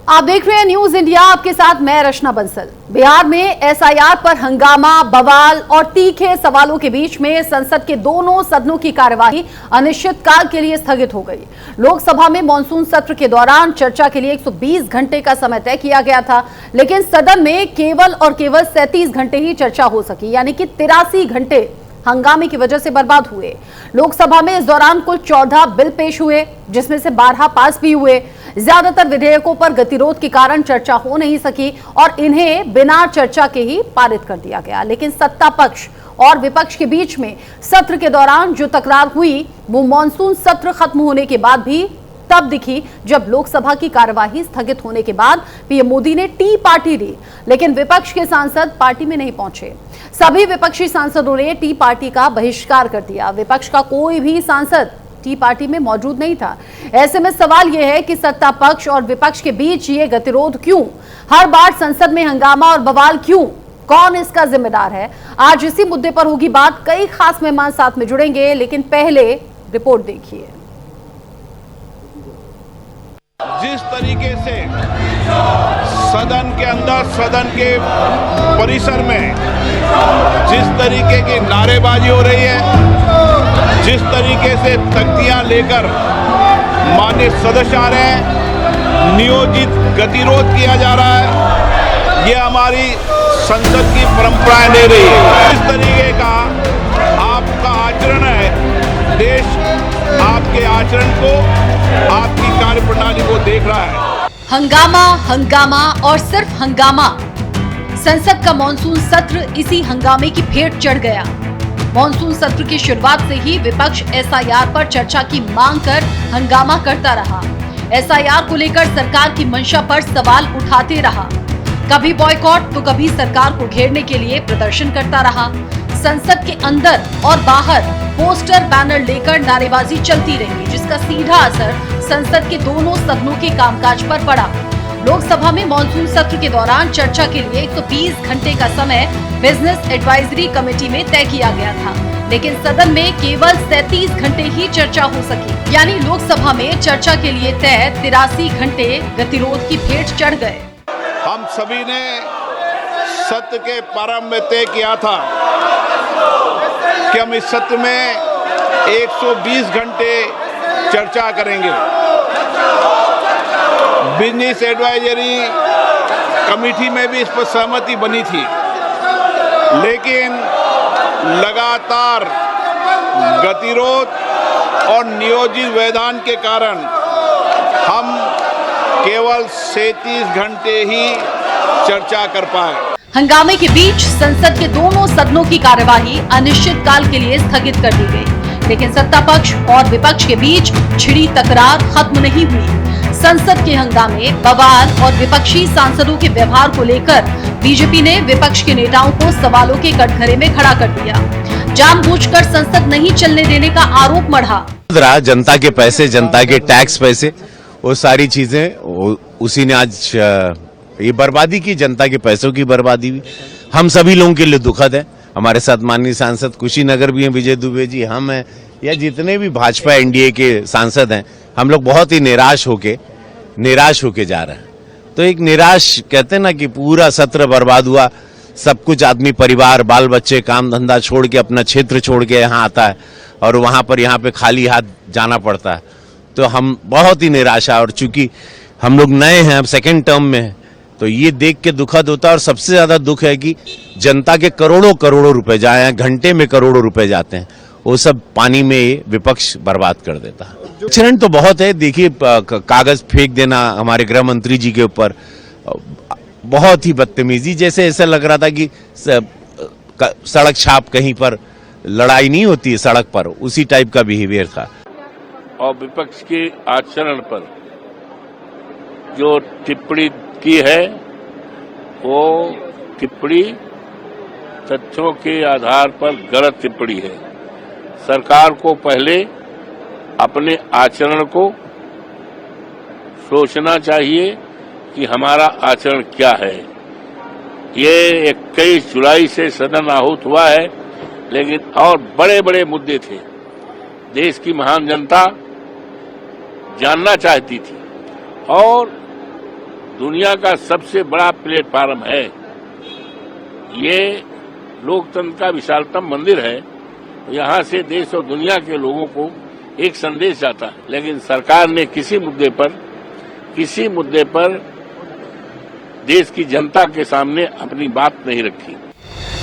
आप देख रहे हैं न्यूज इंडिया, आपके साथ मैं रचना बंसल। बिहार में एसआईआर पर हंगामा, बवाल और तीखे सवालों के बीच में संसद के दोनों सदनों की कार्यवाही अनिश्चितकाल के लिए स्थगित हो गई। लोकसभा में मानसून सत्र के दौरान चर्चा के लिए 120 घंटे का समय तय किया गया था, लेकिन सदन में केवल और केवल 37 घंटे ही चर्चा हो सकी, यानी कि 83 घंटे हंगामे की वजह से बर्बाद हुए। लोकसभा में इस दौरान कुल 14 बिल पेश हुए, जिसमें से 12 पास भी हुए। ज्यादातर विधेयकों पर गतिरोध के कारण चर्चा हो नहीं सकी और इन्हें बिना चर्चा के ही पारित कर दिया गया। लेकिन सत्ता पक्ष और विपक्ष के बीच में सत्र के दौरान जो तकरार हुई, वो मानसून सत्र खत्म होने के बाद भी तब दिखी, जब लोकसभा की कार्यवाही स्थगित होने के बाद पीएम मोदी ने टी पार्टी दी, लेकिन विपक्ष के सांसद पार्टी में नहीं पहुंचे। सभी विपक्षी सांसदों ने टी पार्टी का बहिष्कार कर दिया। विपक्ष का कोई भी सांसद टी पार्टी में मौजूद नहीं था। ऐसे में सवाल यह है कि सत्ता पक्ष और विपक्ष के बीच ये गतिरोध क्यों? हर बार संसद में हंगामा और बवाल क्यों? कौन इसका जिम्मेदार है? आज इसी मुद्दे पर होगी बात। कई खास मेहमान साथ में जुड़ेंगे, लेकिन पहले रिपोर्ट देखिए। जिस तरीके से सदन के अंदर, सदन के परिसर में जिस तरीके की नारेबाजी हो रही है, जिस तरीके से तख्तियां लेकर माननीय सदस्य आ रहे हैं, नियोजित गतिरोध किया जा रहा है, ये हमारी संसद की परंपराएं नहीं रही है। इस तरीके का आपका आचरण है, देश आपके आचरण को, आपकी कार्यप्रणाली को देख रहा है। हंगामा, हंगामा और सिर्फ हंगामा। संसद का मानसून सत्र इसी हंगामे की भेंट चढ़ गया। मानसून सत्र की शुरुआत से ही विपक्ष एसआईआर पर चर्चा की मांग कर हंगामा करता रहा। एसआईआर को लेकर सरकार की मंशा पर सवाल उठाते रहा। कभी बॉयकॉट तो कभी सरकार को घेरने के लिए प्रदर्शन करता रहा। संसद के अंदर और बाहर पोस्टर, बैनर लेकर नारेबाजी चलती रही, जिसका सीधा असर संसद के दोनों सदनों के कामकाज पर पड़ा। लोकसभा में मानसून सत्र के दौरान चर्चा के लिए 120 घंटे का समय बिजनेस एडवाइजरी कमेटी में तय किया गया था, लेकिन सदन में केवल 37 घंटे ही चर्चा हो सकी, यानी लोकसभा में चर्चा के लिए तय 83 घंटे गतिरोध की भेंट चढ़ गए। हम सभी ने सत्र के प्रारंभ में तय किया था कि हम इस सत्र में 120 घंटे चर्चा करेंगे। बिजनेस एडवाइजरी कमेटी में भी इस पर सहमति बनी थी, लेकिन लगातार गतिरोध और नियोजित व्यवधान के कारण हम केवल 37 घंटे ही चर्चा कर पाए। हंगामे के बीच संसद के दोनों सदनों की कार्यवाही अनिश्चितकाल के लिए स्थगित कर दी गई, लेकिन सत्ता पक्ष और विपक्ष के बीच छिड़ी तकरार खत्म नहीं हुई। संसद के हंगामे, बवाल और विपक्षी सांसदों के व्यवहार को लेकर बीजेपी ने विपक्ष के नेताओं को सवालों के कटघरे में खड़ा कर दिया। जानबूझकर संसद नहीं चलने देने का आरोप मढ़ा। जनता के पैसे, जनता के टैक्स पैसे, वो सारी चीजें उसी ने आज ये बर्बादी की, जनता के पैसों की बर्बादी हुई। हम सभी लोगों के लिए दुखद है। हमारे साथ माननीय सांसद कुशीनगर भी हैं, विजय दुबे जी, हम हैं, या जितने भी भाजपा एनडीए के सांसद हैं, हम लोग बहुत ही निराश होके जा रहे हैं। तो एक निराश, कहते हैं ना कि पूरा सत्र बर्बाद हुआ, सब कुछ आदमी, परिवार, बाल बच्चे, काम धंधा छोड़ के, अपना क्षेत्र छोड़ के यहाँ आता है और वहां पर यहाँ पे खाली हाथ जाना पड़ता है। तो हम बहुत ही निराशा, और चूंकि हम लोग नए हैं, अब सेकेंड टर्म में है, तो ये देख के दुखद होता है। और सबसे ज्यादा दुख है कि जनता के करोड़ों रुपए जाए, घंटे में करोड़ों रुपए जाते हैं, वो सब पानी में विपक्ष बर्बाद कर देता है। आचरण तो बहुत है। देखिए, कागज फेंक देना हमारे गृह मंत्री जी के ऊपर, बहुत ही बदतमीजी, जैसे ऐसा लग रहा था कि सड़क छाप, कहीं पर लड़ाई नहीं होती है सड़क पर, उसी टाइप का बिहेवियर था। और विपक्ष के आचरण पर जो टिप्पणी की है, वो टिप्पणी तथ्यों के आधार पर गलत टिप्पणी है। सरकार को पहले अपने आचरण को सोचना चाहिए कि हमारा आचरण क्या है। ये 21 जुलाई से सदन आहूत हुआ है, लेकिन और बड़े बड़े मुद्दे थे। देश की महान जनता जानना चाहती थी और दुनिया का सबसे बड़ा प्लेटफार्म है। ये लोकतंत्र का विशालतम मंदिर है। यहाँ से देश और दुनिया के लोगों को एक संदेश जाता है, लेकिन सरकार ने किसी मुद्दे पर देश की जनता के सामने अपनी बात नहीं रखी।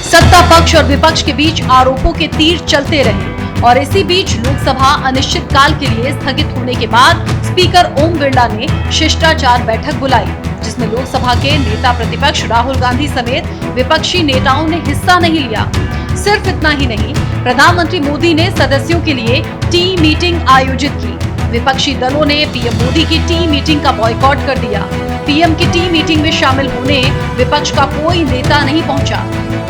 सत्ता पक्ष और विपक्ष के बीच आरोपों के तीर चलते रहे और इसी बीच लोकसभा अनिश्चितकाल के लिए स्थगित होने के बाद स्पीकर ओम बिरला ने शिष्टाचार बैठक बुलाई, जिसमें लोकसभा के नेता प्रतिपक्ष राहुल गांधी समेत विपक्षी नेताओं ने हिस्सा नहीं लिया। सिर्फ इतना ही नहीं, प्रधानमंत्री मोदी ने सदस्यों के लिए टी मीटिंग आयोजित की। विपक्षी दलों ने पीएम मोदी की टी मीटिंग का बॉयकॉट कर दिया। पीएम की टी मीटिंग में शामिल होने विपक्ष का कोई नेता नहीं पहुंचा,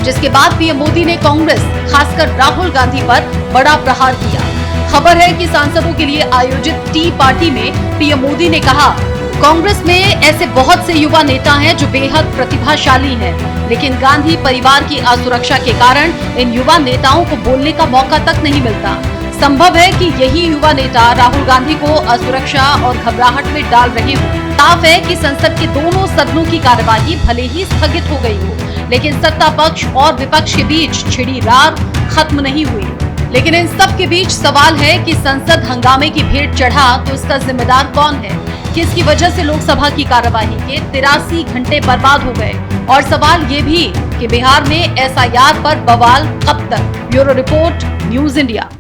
जिसके बाद पीएम मोदी ने कांग्रेस, खासकर राहुल गांधी पर बड़ा प्रहार किया। खबर है कि सांसदों के लिए आयोजित टी पार्टी में पीएम मोदी ने कहा, कांग्रेस में ऐसे बहुत से युवा नेता हैं जो बेहद प्रतिभाशाली हैं, लेकिन गांधी परिवार की असुरक्षा के कारण इन युवा नेताओं को बोलने का मौका तक नहीं मिलता। संभव है कि यही युवा नेता राहुल गांधी को असुरक्षा और घबराहट में डाल रहे हों। साफ है कि संसद के दोनों सदनों की कार्यवाही भले ही स्थगित हो गई हो, लेकिन सत्ता पक्ष और विपक्ष के बीच छिड़ी रार खत्म नहीं हुई। लेकिन इन सब के बीच सवाल है कि संसद हंगामे की भेंट चढ़ा तो इसका जिम्मेदार कौन है? किसकी वजह से लोकसभा की कार्यवाही के 83 घंटे बर्बाद हो गए? और सवाल ये भी कि बिहार में एसआईआर पर बवाल कब तक? Bureau report, news India.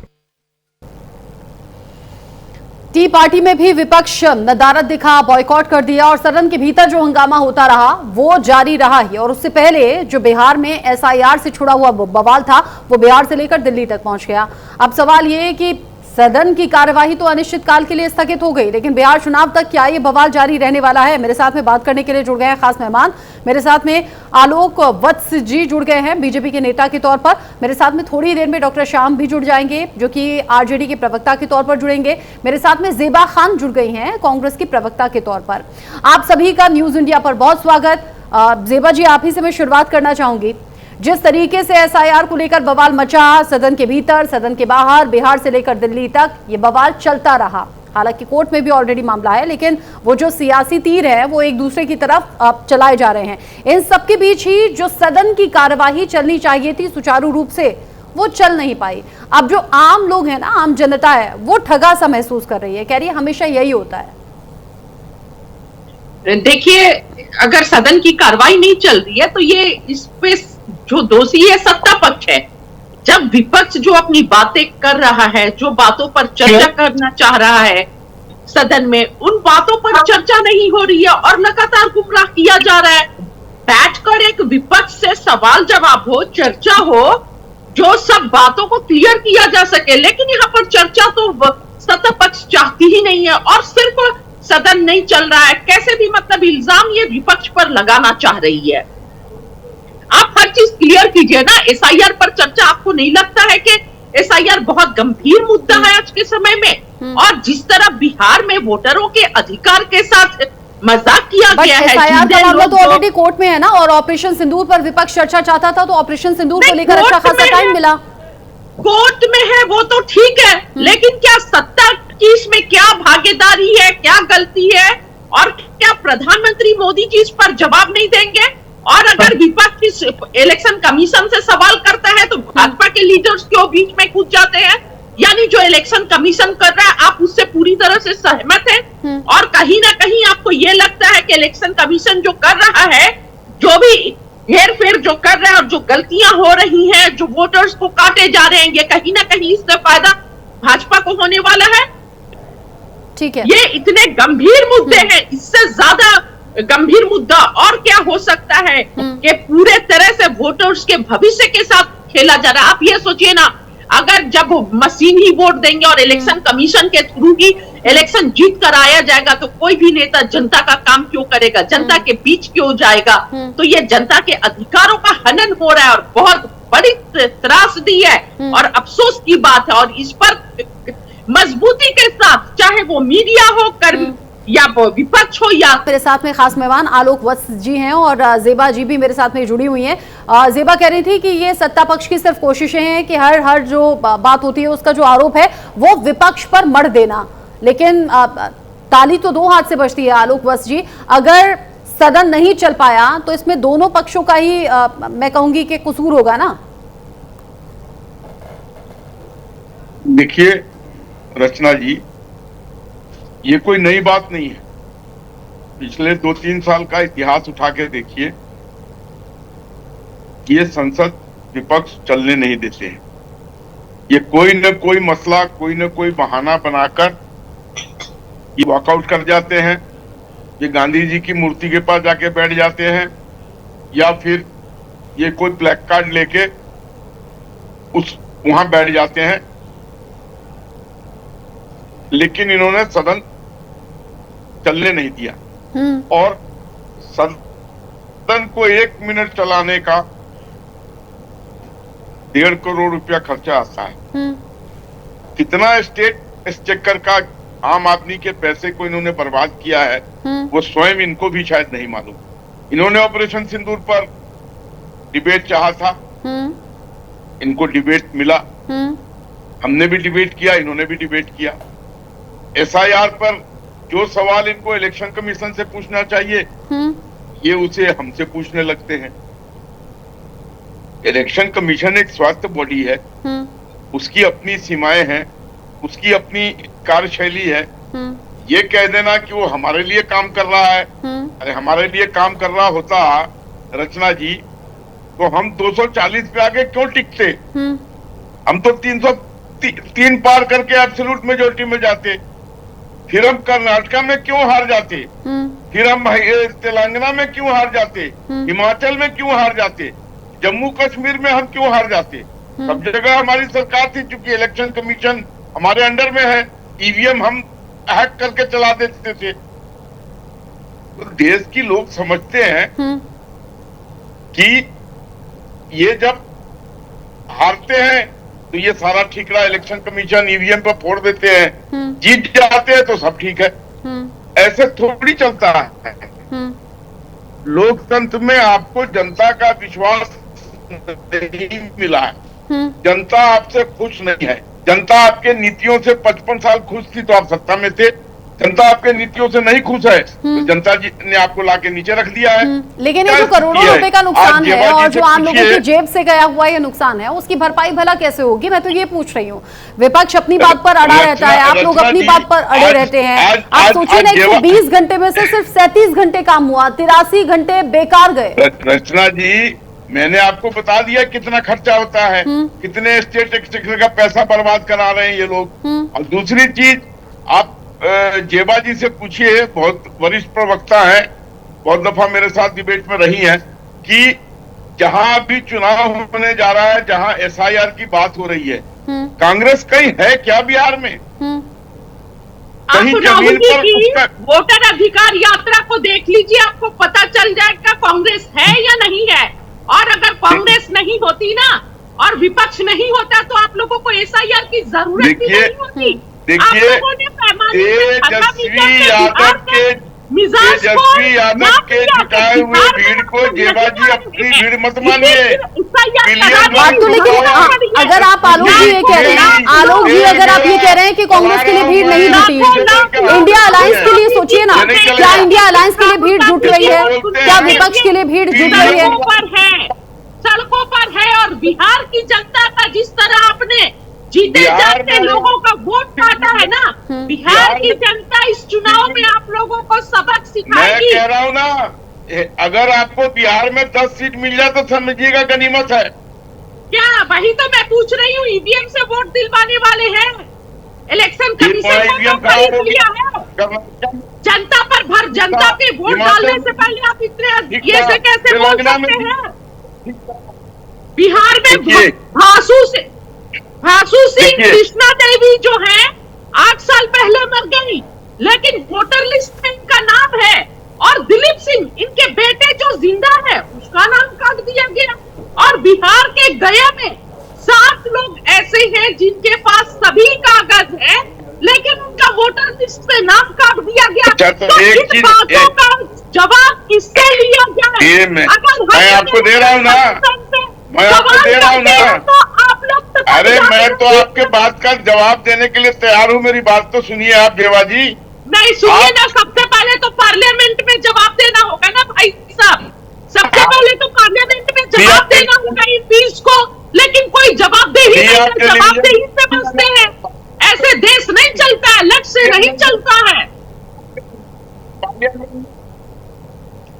T party में भी विपक्ष नदारद दिखा, बॉयकॉट कर दिया और सदन के भीतर जो हंगामा होता रहा वो जारी रहा ही। और उससे पहले जो बिहार में एसआईआर से छुड़ा हुआ बवाल था वो बिहार से लेकर दिल्ली तक पहुंच गया। अब सवाल ये है कि सदन की कार्यवाही तो अनिश्चितकाल के लिए स्थगित हो गई, लेकिन बिहार चुनाव तक क्या ये बवाल जारी रहने वाला है? मेरे साथ में बात करने के लिए जुड़ गए हैं खास मेहमान। मेरे साथ में आलोक वत्स जी जुड़ गए हैं बीजेपी के नेता के तौर पर। मेरे साथ में थोड़ी देर में डॉक्टर श्याम भी जुड़ जाएंगे जो कि आरजेडी के प्रवक्ता के तौर पर जुड़ेंगे। मेरे साथ में ज़ेबा खान जुड़ गई हैं कांग्रेस की प्रवक्ता के तौर पर। आप सभी का न्यूज इंडिया पर बहुत स्वागत। ज़ेबा जी, आप ही से मैं शुरुआत करना चाहूंगी। जिस तरीके से एसआईआर को लेकर बवाल मचा, सदन के भीतर, सदन के बाहर, बिहार से लेकर दिल्ली तक ये बवाल चलता रहा। हालांकि कोर्ट में भी ऑलरेडी मामला है, लेकिन वो जो सियासी तीर है वो एक दूसरे की तरफ अब चलाए जा रहे हैं। इन सबके बीच ही जो सदन की कार्यवाही चलनी चाहिए थी सुचारू रूप से, वो चल नहीं पाई। अब जो आम लोग हैं ना, आम जनता है, वो ठगा सा महसूस कर रही है, कह रही है हमेशा यही होता है। देखिए, अगर सदन की कार्रवाई नहीं चल रही है तो ये इस पे जो दोषी है सत्ता पक्ष है। जब विपक्ष जो अपनी बातें कर रहा है, जो बातों पर चर्चा करना चाह रहा है सदन में, उन बातों पर चर्चा नहीं हो रही है और लगातार गुमराह किया जा रहा है। बैठकर एक विपक्ष से सवाल जवाब हो, चर्चा हो, जो सब बातों को क्लियर किया जा सके, लेकिन यहाँ पर चर्चा तो सत्ता पक्ष चाहती ही नहीं है और सिर्फ सदन नहीं चल रहा है। कैसे भी मतलब इल्जाम ये विपक्ष पर लगाना चाह रही है। आप हर चीज क्लियर कीजिए ना। एसआईआर पर चर्चा, आपको नहीं लगता है कि एसआईआर बहुत गंभीर मुद्दा है आज के समय में? और जिस तरह बिहार में वोटरों के अधिकार के साथ मजाक किया गया है, एसआईआर का मामला तो ऑलरेडी कोर्ट में है ना, और ऑपरेशन सिंदूर पर विपक्ष चर्चा चाहता था, तो ऑपरेशन सिंदूर को लेकर अच्छा खासा टाइम मिला। कोर्ट में है वो तो ठीक है, लेकिन क्या सत्ता की इसमें क्या भागीदारी है, क्या गलती है? और क्या प्रधानमंत्री मोदी जी इस पर जवाब नहीं देंगे? और अगर विपक्ष इलेक्शन कमीशन से सवाल करता है तो भाजपा के लीडर्स क्यों बीच में कूद जाते हैं? यानी जो इलेक्शन कमीशन कर रहा है आप उससे पूरी तरह से सहमत हैं? और कहीं ना कहीं आपको ये लगता है कि इलेक्शन कमीशन जो कर रहा है, जो भी हेर फेर जो कर रहा है और जो गलतियां हो रही हैं, जो वोटर्स को काटे जा रहे हैं, ये कहीं ना कहीं इससे फायदा भाजपा को होने वाला है? ठीक है, ये इतने गंभीर मुद्दे हैं, इससे ज्यादा गंभीर मुद्दा और क्या हो सकता है कि पूरे तरह से वोटर्स के भविष्य के साथ खेला जा रहा है। आप ये सोचिए ना, अगर जब मशीन ही वोट देंगे और इलेक्शन कमीशन के थ्रू ही इलेक्शन जीत कर आया जाएगा तो कोई भी नेता जनता का काम क्यों करेगा, जनता के बीच क्यों जाएगा? तो ये जनता के अधिकारों का हनन हो रहा है और बहुत बड़ी त्रासदी है और अफसोस की बात है। और इस पर मजबूती के साथ, चाहे वो मीडिया हो, कर्मी या विपक्ष हो, या मेरे साथ में खास मेहमान आलोक वत्स जी हैं और ज़ेबा जी भी मेरे साथ में जुड़ी हुई हैं। ज़ेबा कह रही थी कि ये सत्ता पक्ष की सिर्फ कोशिशें हैं कि हर जो बात होती है उसका जो आरोप है वो विपक्ष पर मढ़ देना, लेकिन ताली तो दो हाथ से बजती है। आलोक वत्स जी, अगर सदन नहीं चल पाया तो इसमें दोनों पक्षों का ही मैं कहूंगी कि कसूर होगा ना। देखिए रचना जी, ये कोई नई बात नहीं है। पिछले 2-3 साल का इतिहास उठा के देखिए, ये संसद विपक्ष चलने नहीं देते हैं। ये कोई न कोई मसला, कोई न कोई बहाना बनाकर ये वॉकआउट कर जाते हैं। ये गांधी जी की मूर्ति के पास जाके बैठ जाते हैं, या फिर ये कोई ब्लैक कार्ड लेके वहां बैठ जाते हैं। लेकिन इन्होंने सदन चलने नहीं दिया और सदन को 1 मिनट चलाने का 1.5 करोड़ रुपया खर्चा आता है। कितना स्टेट एक्सचेकर का आम आदमी के पैसे को इन्होंने बर्बाद किया है, वो स्वयं इनको भी शायद नहीं मालूम। इन्होंने ऑपरेशन सिंदूर पर डिबेट चाहा था, इनको डिबेट मिला। हमने भी डिबेट किया, इन्होंने भी डिबेट किया। एसआईआर पर जो सवाल इनको इलेक्शन कमीशन से पूछना चाहिए, ये उसे हमसे पूछने लगते हैं। इलेक्शन कमीशन एक स्वास्थ्य बॉडी है, उसकी अपनी सीमाएं हैं, उसकी अपनी कार्यशैली है। ये कह देना कि वो हमारे लिए काम कर रहा है, अरे हमारे लिए काम कर रहा होता रचना जी तो हम 240 पे आगे क्यों टिकते? हम तो 303 पार करके एब्सोल्यूट मेजोरिटी में जाते। फिर हम कर्नाटका में क्यों हार जाते? फिर हम तेलंगाना में क्यों हार जाते? हिमाचल में क्यों हार जाते? जम्मू कश्मीर में हम क्यों हार जाते? सब जगह हमारी सरकार थी, क्योंकि इलेक्शन कमीशन हमारे अंडर में है, ईवीएम हम हैक करके चला देते थे। तो देश की लोग समझते हैं कि ये जब हारते हैं तो ये सारा ठीकरा इलेक्शन कमीशन ईवीएम पर फोड़ देते हैं, जीत जाते हैं तो सब ठीक है। ऐसे थोड़ी चलता है। लोकतंत्र में आपको जनता का विश्वास नहीं मिला है, जनता आपसे खुश नहीं है। जनता आपके नीतियों से 55 साल खुश थी तो आप सत्ता में थे। जनता आपके नीतियों से नहीं खुश है तो जनता जी ने आपको लाके नीचे रख दिया है। लेकिन ये जो करोड़ों रुपए का नुकसान है और जो आम लोगों की जेब से गया हुआ ये नुकसान है, उसकी भरपाई भला कैसे होगी? मैं तो ये पूछ रही हूँ। विपक्ष अपनी बात पर अड़ा रहता है, आप लोग अपनी बात पर अड़े रहते हैं। आप सोचिए ना, 120 घंटे में से सिर्फ 37 घंटे काम हुआ, 83 घंटे बेकार गए। रचना जी, मैंने आपको बता दिया कितना खर्चा होता है, कितने स्टेट एक्सचेकर का पैसा बर्बाद करा रहे हैं ये लोग। और दूसरी चीज, आप जेबा जी से पूछिए, बहुत वरिष्ठ प्रवक्ता है, बहुत दफा मेरे साथ डिबेट में रही हैं, कि जहां भी चुनाव होने जा रहा है, जहां एसआईआर की बात हो रही है, कांग्रेस कहीं है क्या बिहार में? आप राहुल जी की वोटर अधिकार यात्रा को देख लीजिए, आपको पता चल जाएगा कांग्रेस है या नहीं है। और अगर कांग्रेस नहीं होती ना और विपक्ष नहीं होता तो आप लोगों को एसआईआर की जरूरत भी नहीं होती। देखिए, तेजस्वी यादव के जुटाए हुए भीड़ को जेबा जी अपनी भीड़ मत मानिए। बात तो लेकिन अगर आप आलोक जी ये कह रहे हैं, आलोक जी अगर आप ये कह रहे हैं कि कांग्रेस के लिए भीड़ नहीं जुटी, इंडिया अलायंस के लिए सोचिए ना, क्या इंडिया अलायंस के लिए भीड़ जुट रही है? क्या विपक्ष के लिए भीड़ जुट रही है? सड़कों पर है। और बिहार की जनता का जिस तरह आपने जीते जाते लोगों का वोट काटा है ना, बिहार की जनता इस चुनाव में आप लोगों को सबक सिखाएगी। मैं कह रहा हूँ ना, अगर आपको बिहार में 10 सीट मिल जाए तो समझिएगा गनीमत है। क्या? वही तो मैं पूछ रही हूँ। ईवीएम से वोट दिलवाने वाले हैं, इलेक्शन कमीशन को खरीद लिया है। जनता के वोट डालने से पहले आप इतने ये से कैसे बोल सकते हैं? बिहार में भासु सिंह, कृष्णा देवी जो है 8 साल पहले मर गई, लेकिन वोटर लिस्ट में इनका नाम है। और दिलीप सिंह, इनके बेटे जो जिंदा है, उसका नाम काट दिया गया। और बिहार के गया में 7 लोग ऐसे हैं जिनके पास सभी कागज है, लेकिन उनका वोटर लिस्ट पे नाम काट दिया गया। तो इन बातों का जवाब किससे लिया जाए? मैं आपको दे रहा हूँ ना, मैं आपको दे रहा हूँ ना। तो आप लोग अरे मैं तो आपके बात का जवाब देने के लिए तैयार हूँ। मेरी बात तो सुनिए आप जेबा जी। नहीं सुनिए ना, सबसे पहले पहले तो पार्लियामेंट में जवाब देना होगा ना भाई साहब, सबसे पहले तो पार्लियामेंट में जवाब देना होगा इन बिल्स को, लेकिन कोई जवाबदेही नहीं है, जवाबदेही से बचते हैं। ऐसे देश नहीं चलता है, लट से नहीं चलता है।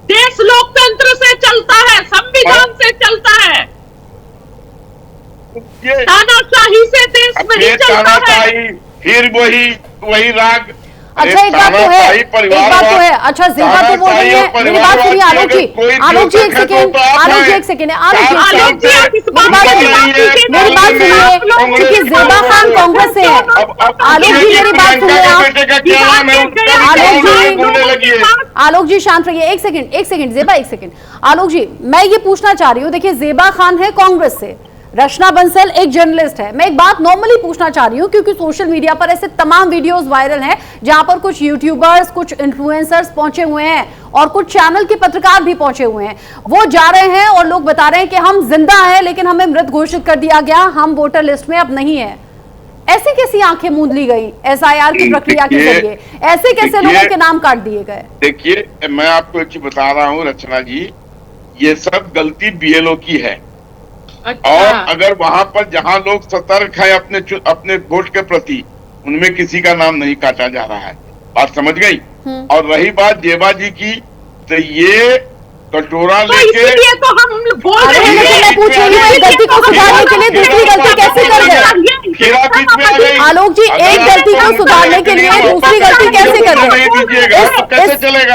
देश लोकतंत्र से चलता है, संविधान से चलता है, तानाशाही से देश नहीं चलता है। फिर वही राग। अच्छा एक बात तो है, अच्छा जेबा तो बोल रही है, मेरी बात सुनिए आलोक जी, आलोक जी एक सेकेंड, आलोक जी एक सेकेंड, आलोक जी मेरी बात सुनिए, क्योंकि जेबा खान कांग्रेस से है। आलोक जी मेरी बात सुनिए आप, आलोक जी शांत रहिए, एक सेकेंड जेबा, एक सेकेंड। आलोक जी मैं ये पूछना चाह रही हूँ, देखिए जेबा खान है कांग्रेस से, रचना बंसल एक जर्नलिस्ट है। मैं एक बात नॉर्मली पूछना चाह रही हूं, क्योंकि सोशल मीडिया पर ऐसे तमाम वीडियोस वायरल हैं जहां पर कुछ यूट्यूबर्स, कुछ इन्फ्लुएंसर्स पहुंचे हुए हैं और कुछ चैनल के पत्रकार भी पहुंचे हुए हैं। वो जा रहे हैं और लोग बता रहे हैं कि हम जिंदा हैं लेकिन हमें मृत घोषित कर दिया गया, हम वोटर लिस्ट में अब नहीं है। ऐसी कैसी आंखें मूंद ली गई एसआईआर की प्रक्रिया के जरिए? ऐसे कैसे लोगों के नाम काट दिए गए? देखिए मैं आपको एक चीज बता रहा हूँ रचना जी, ये सब गलती बीएलओ की है। अच्छा। और अगर वहां पर जहां लोग सतर्क है अपने वोट के प्रति, उनमें किसी का नाम नहीं काटा जा रहा है। बात समझ गई? और रही बात जेबा जी की, तो ये कटोरा लेके तो हम बोल रहे हैं, मैं पूछ रही हूँ, एक गलती को सुधारने के लिए दूसरी गलती कैसे कर गए? आलोक जी एक गलती को सुधारने के लिए दूसरी गलती कैसे कर गए?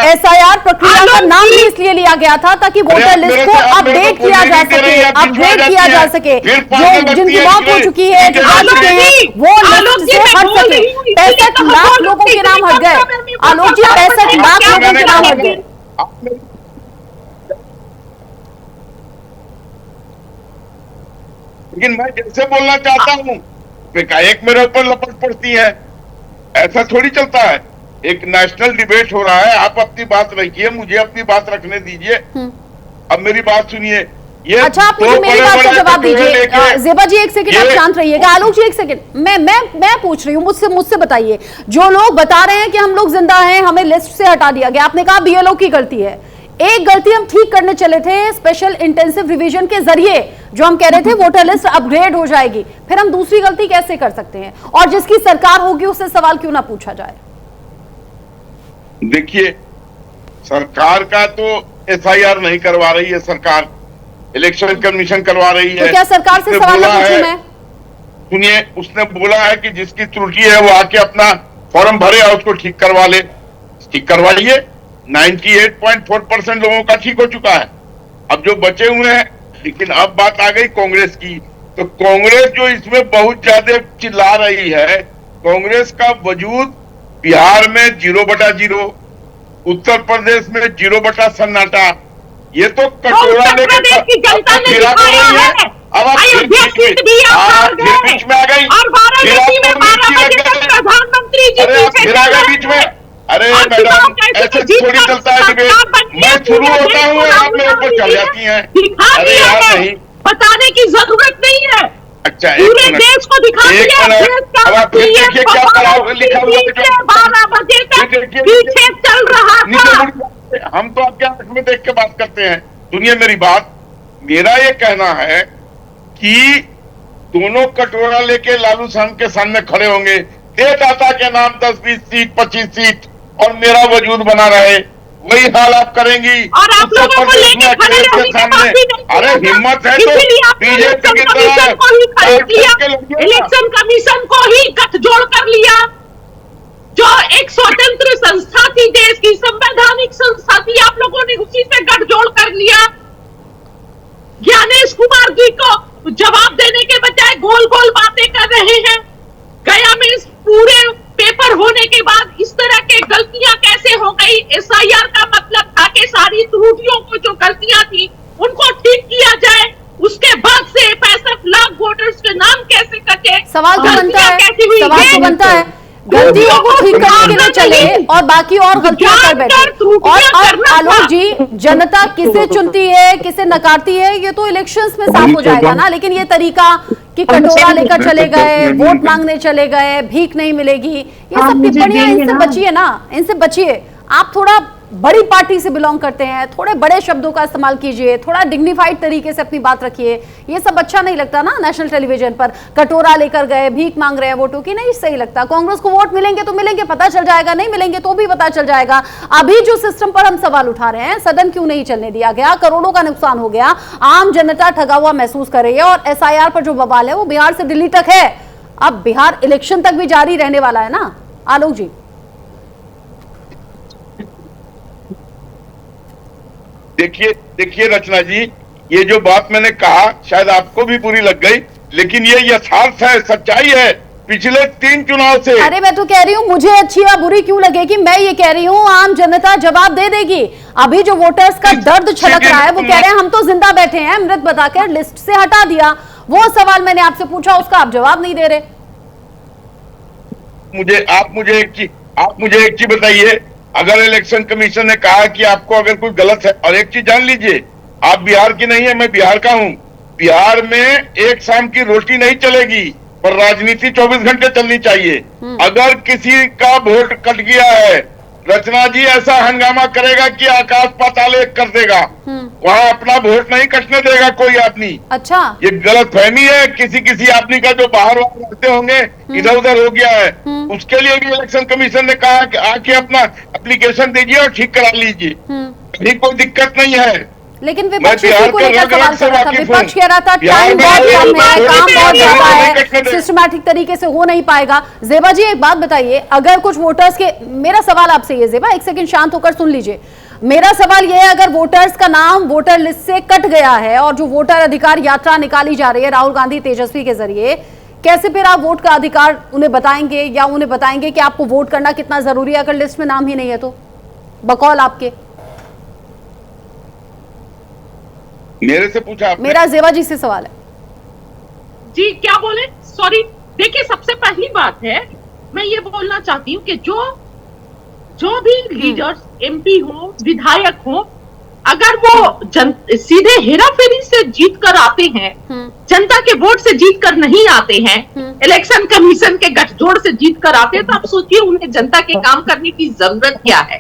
एसआईआर प्रक्रिया का नाम ही इसलिए लिया गया था ताकि वोटर लिस्ट को अपडेट किया जा सके, अपग्रेड किया जा सके, जो जिनकी मौत हो चुकी है, जो जा चुके हैं, वो लिस्ट से हट सके। 65 लाख लोगों के नाम हट गए आलोक जी, 65 लाख लोगों के नाम हट गए। लेकिन मैं जैसे बोलना चाहता हूँ एक मेरे ऊपर लपट पड़ती है, ऐसा थोड़ी चलता है। एक नेशनल डिबेट हो रहा है, आप अपनी बात रखिए, मुझे अपनी बात रखने दीजिए। अब मेरी बात सुनिए। ये अच्छा आप मुझे मेरी बात का जवाब दीजिए। जेबा जी एक सेकंड आप शांत रहिएगा। आलोक जी एक सेकंड, मैं पूछ रही हूँ, मुझसे बताइए, जो लोग बता रहे हैं कि हम लोग जिंदा हैं, हमें लिस्ट से हटा दिया गया, आपने कहा बीएलओ की गलती है। एक गलती हम ठीक करने चले थे स्पेशल इंटेंसिव रिवीजन के जरिए, जो हम कह रहे थे वोटर लिस्ट अपग्रेड हो जाएगी, फिर हम दूसरी गलती कैसे कर सकते हैं? और जिसकी सरकार होगी उससे सवाल क्यों ना पूछा जाए? देखिए सरकार का तो एसआईआर नहीं करवा रही है, सरकार इलेक्शन कमीशन करवा रही है। तो क्या सरकार से सवाल पूछूं मैं? सुनिए, उसने बोला है कि जिसकी त्रुटि है वो आके अपना फॉर्म भरे और उसको ठीक करवा ले। ठीक करवाइए। 98.4% लोगों का ठीक हो चुका है, अब जो बचे हुए हैं। लेकिन अब बात आ गई कांग्रेस की, तो कांग्रेस जो इसमें बहुत ज्यादा चिल्ला रही है, कांग्रेस का वजूद बिहार में 0/0, उत्तर प्रदेश में 0 सन्नाटा, ये तो कटोरा लेकर की जनता ने दिखाया है। अब अयोध्या सीट भी आप बीच में आ गई और वाराणसी में 12 बजे तक प्रधानमंत्री जी बीच में। अरे मैडम ऐसे थोड़ी चलता है डिबेट, मैं शुरू होता हूँ आप मेरे ऊपर चल जाती हैं। अरे यार नहीं, बताने की जरूरत नहीं है। अच्छा पूरे देश को दिखा दिया। 12 बजे तक पीछे चल रहा था। हम तो आपके आंख में देख के बात करते हैं। सुनिए मेरी बात, मेरा ये कहना है कि दोनों कटोरा लेके लालू साहब के सामने खड़े होंगे, दे दाता के नाम 10-20 सीट 25 सीट और मेरा वजूद बना रहे, वही हाल आप करेंगी और आप लोगों को लेके खड़े रहने के बाद भी नहीं। अरे हिम्मत है तो बीजेपी की तरह इलेक्शन कमीशन को ही गठजोड़ कर लिया, जो एक स्वतंत्र संस्था थी, देश की संवैधानिक संस्था थी, आप लोगों ने उसी से गठजोड़ कर लिया। ज्ञानेश कुमार जी को जवाब देने के बजाय गोल गोल बातें कर रहे हैं। गया में इस पूरे पेपर होने के बाद इस तरह के गलतियां कैसे हो गई? एसआईआर का मतलब था कि सारी त्रुटियों को, जो गलतियां थी उनको ठीक किया जाए, उसके बाद से 65 लाख वोटर्स के नाम कैसे कटे? सवाल तो बनता है, गलतियों को ठीक करने के लिए चले और बाकी और गलतियां कर बैठे। और आलोक जी, जनता किसे चुनती है किसे नकारती है ये तो इलेक्शंस में साफ हो जाएगा ना, लेकिन ये तरीका कि कटोरा लेकर चले गए, वोट मांगने चले गए, भीख नहीं मिलेगी, ये सब टिप्पणियां, इनसे बचिए ना, इनसे बचिए। आप थोड़ा बड़ी पार्टी से बिलोंग करते हैं, थोड़े बड़े शब्दों का इस्तेमाल कीजिए, थोड़ा डिग्निफाइड तरीके से अपनी बात रखिए। ये सब अच्छा नहीं लगता ना। नेशनल टेलीविजन पर कटोरा लेकर गए, भीख मांग रहे हैं वोटों की, नहीं सही लगता। कांग्रेस को वोट मिलेंगे तो मिलेंगे, पता चल जाएगा, नहीं मिलेंगे तो भी पता चल जाएगा। अभी जो सिस्टम पर हम सवाल उठा रहे हैं, सदन क्यों नहीं चलने दिया गया, करोड़ों का नुकसान हो गया, आम जनता ठगा हुआ महसूस कर रही है, और SIR पर जो बवाल है वो बिहार से दिल्ली तक है। अब बिहार इलेक्शन तक भी जारी रहने वाला है ना। आलोक जी, देखिए रचना जी, ये जो बात मैंने कहा शायद आपको भी बुरी लग गई, लेकिन ये यथार्थ है, सच्चाई है। पिछले 3 चुनाव से, अरे मैं तो कह रही हूँ, मुझे अच्छी या बुरी क्यों लगेगी, मैं ये कह रही हूँ आम जनता जवाब दे देगी। अभी जो वोटर्स का दर्द छलक रहा है, वो कह रहे हैं हम तो जिंदा बैठे हैं, मृत बताकर लिस्ट से हटा दिया। वो सवाल मैंने आपसे पूछा, उसका आप जवाब नहीं दे रहे। आप मुझे एक चीज बताइए, अगर इलेक्शन कमीशन ने कहा कि आपको अगर कोई गलत है, और एक चीज जान लीजिए, आप बिहार की नहीं है, मैं बिहार का हूँ। बिहार में एक शाम की रोटी नहीं चलेगी, पर राजनीति 24 घंटे चलनी चाहिए। अगर किसी का वोट कट गया है, रचना जी ऐसा हंगामा करेगा कि आकाश पाताल एक कर देगा। वहाँ अपना वोट नहीं कटने देगा कोई आदमी। अच्छा, ये गलत फहमी है किसी आदमी का, जो बाहर रहते होंगे, इधर उधर हो गया है। उसके लिए भी इलेक्शन कमीशन ने कहा कि आके अपना एप्लीकेशन दीजिए और ठीक करा लीजिए, अभी कोई दिक्कत नहीं है। लेकिन विपक्ष इसी को लेकर सवाल कर रहा था। विपक्ष कह रहा था टाइम बहुत कम है, काम बहुत ज्यादा है, सिस्टमैटिक तरीके से हो नहीं पाएगा। जेबा जी एक बात बताइए, अगर कुछ वोटर्स के, मेरा सवाल आपसे ये, जेबा एक सेकंड शांत होकर सुन लीजिए। मेरा सवाल यह है, अगर वोटर्स का नाम वोटर लिस्ट से कट गया है और जो वोटर अधिकार यात्रा निकाली जा रही है राहुल गांधी तेजस्वी के जरिए, कैसे फिर आप वोट का अधिकार उन्हें बताएंगे, या उन्हें बताएंगे कि आपको वोट करना कितना जरूरी है अगर लिस्ट में नाम ही नहीं है तो? बकौल आपके। मेरे से पूछा आपने? मेरा जेबा जी से सवाल है। जी क्या बोले, सॉरी। देखिए, सबसे पहली बात है, मैं ये बोलना चाहती हूँ कि जो भी लीडर्स, MP हो, विधायक हो, अगर वो सीधे हेराफेरी से जीत कर आते हैं, जनता के वोट से जीत कर नहीं आते हैं, इलेक्शन कमीशन के गठजोड़ से जीत कर आते हैं, तो आप सोचिए उन्हें जनता के काम करने की जरूरत क्या है।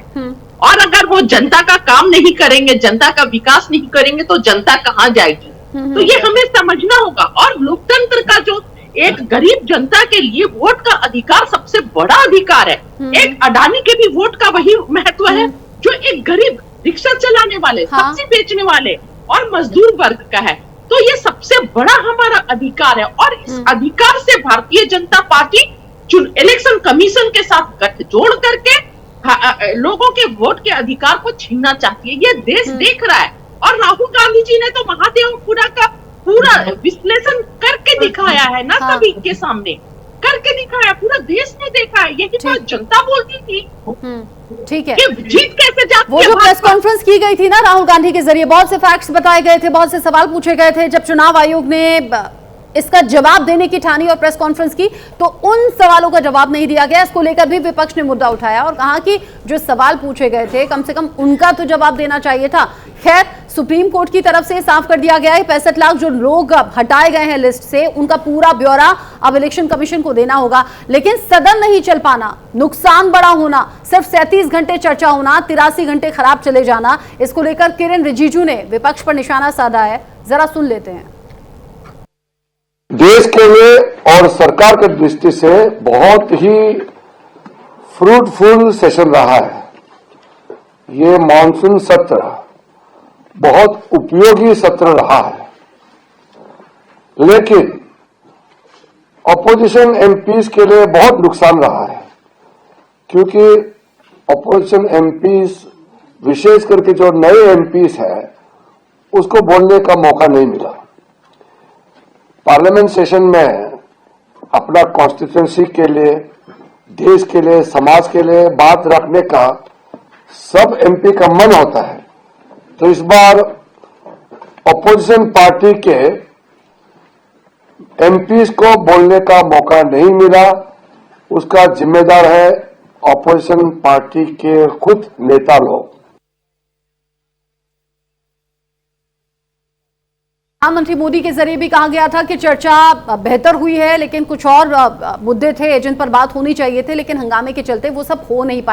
और अगर वो जनता का काम नहीं करेंगे, जनता का विकास नहीं करेंगे, तो जनता कहाँ जाएगी? तो ये हमें समझना होगा। और लोकतंत्र का जो एक गरीब जनता के लिए वोट का अधिकार सबसे बड़ा अधिकार है। एक अडानी के भी वोट का वही महत्व है जो एक गरीब रिक्शा चलाने वाले, सब्जी बेचने वाले और मजदूर वर्ग का है। तो ये सबसे बड़ा हमारा अधिकार है, और इस अधिकार से Bharatiya Janata party election commission के साथ गठजोड़ करके लोगों के वोट के अधिकार को छीनना चाहती है। ये देश देख रहा है, और राहुल गांधी जी ने तो महादेवपुरा का पूरा विश्लेषण करके दिखाया है ना, सभी के सामने करके दिखाया, पूरा देश ने देखा है। यही तो जनता बोलती थी। ठीक है, जीत कैसे जाती है? वो जो प्रेस कॉन्फ्रेंस की गई थी ना राहुल गांधी के जरिए, बहुत से फैक्ट्स बताए गए थे, बहुत से सवाल पूछे गए थे। जब चुनाव आयोग ने इसका जवाब देने की ठानी और प्रेस कॉन्फ्रेंस की, तो उन सवालों का जवाब नहीं दिया गया। इसको लेकर भी विपक्ष ने मुद्दा उठाया और कहा कि जो सवाल पूछे गए थे, कम से कम उनका तो जवाब देना चाहिए था। खैर, सुप्रीम कोर्ट की तरफ से साफ कर दिया गया है, 65 लाख जो लोग हटाए गए हैं लिस्ट से, उनका पूरा ब्यौरा अब इलेक्शन कमीशन को देना होगा। लेकिन सदन नहीं चल पाना, नुकसान बड़ा होना, सिर्फ 37 घंटे चर्चा होना, 83 घंटे खराब चले जाना, इसको लेकर किरेन रिजिजू ने विपक्ष पर निशाना साधा है। जरा सुन लेते हैं। देश के लिए और सरकार की दृष्टि से बहुत ही फ्रूटफुल सेशन रहा है। ये मॉनसून सत्र बहुत उपयोगी सत्र रहा है, लेकिन अपोजिशन एमपीज के लिए बहुत नुकसान रहा है, क्योंकि अपोजिशन एमपीज, विशेष करके जो नए एमपीज है, उसको बोलने का मौका नहीं मिला। पार्लियामेंट सेशन में अपना कॉन्स्टिट्यूंसी के लिए, देश के लिए, समाज के लिए बात रखने का सब एमपी का मन होता है। तो इस बार अपोजिशन पार्टी के एमपीज को बोलने का मौका नहीं मिला। उसका जिम्मेदार है अपोजिशन पार्टी के खुद नेता लोग। प्रधानमंत्री मोदी के जरिए भी कहा गया था कि चर्चा बेहतर हुई है, लेकिन कुछ और मुद्दे थे जिन पर बात होनी चाहिए थे, लेकिन हंगामे के चलते वो सब हो नहीं पाया।